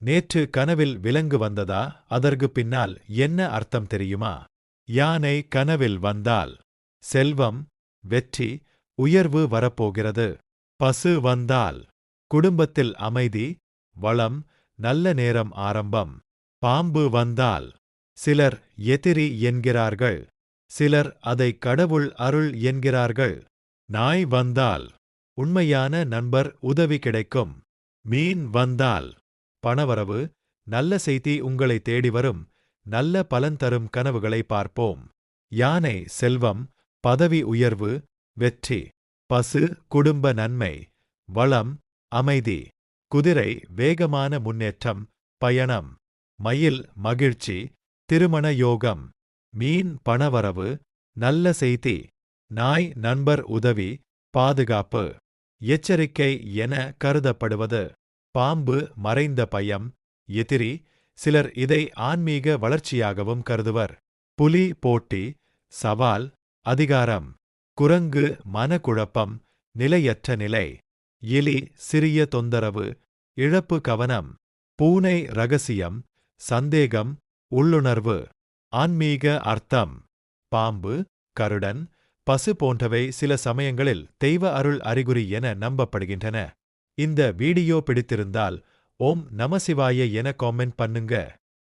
நேற்று கனவில் விலங்கு வந்ததா? அதற்கு பின்னால் என்ன அர்த்தம் தெரியுமா? யானை கனவில் வந்தால் செல்வம், வெற்றி, உயர்வு வரப்போகிறது. பசு வந்தால் குடும்பத்தில் அமைதி, வளம், நல்ல நேரம் ஆரம்பம். பாம்பு வந்தால் சிலர் எதிரி என்கிறார்கள், சிலர் அதை கடவுள் அருள் என்கிறார்கள். நாய் வந்தால் உண்மையான நண்பர் உதவி கிடைக்கும். மீன் வந்தால் பணவரவு, நல்ல செய்தி உங்களை தேடி வரும், நல்ல பலன் தரும் கனவுகளை பார்ப்போம். யானை செல்வம், பதவி உயர்வு, வெற்றி. பசு குடும்ப நன்மை, வளம், அமைதி. குதிரை வேகமான முன்னேற்றம், பயணம். மயில் மகிழ்ச்சி, திருமண யோகம். மீன் பணவரவு, நல்ல செய்தி. நாய் நண்பர் உதவி, பாதுகாப்பு. எச்சரிக்கை என கருதப்படுவது. பாம்பு மறைந்த பயம், எதிரி. சிலர் இதை ஆன்மீக வளர்ச்சியாகவும் கருதுவர். புலி போட்டி, சவால், அதிகாரம். குரங்கு மனக்குழப்பம், நிலையற்ற நிலை. எலி சிறிய தொந்தரவு, இழப்பு கவனம். பூனை ரகசியம், சந்தேகம், உள்ளுணர்வு. ஆன்மீக அர்த்தம். பாம்பு, கருடன், பசு போன்றவை சில சமயங்களில் தெய்வ அருள் அறிகுறி என நம்பப்படுகின்றன. இந்த வீடியோ பிடித்திருந்தால் ஓம் நமசிவாய என காமெண்ட் பண்ணுங்க.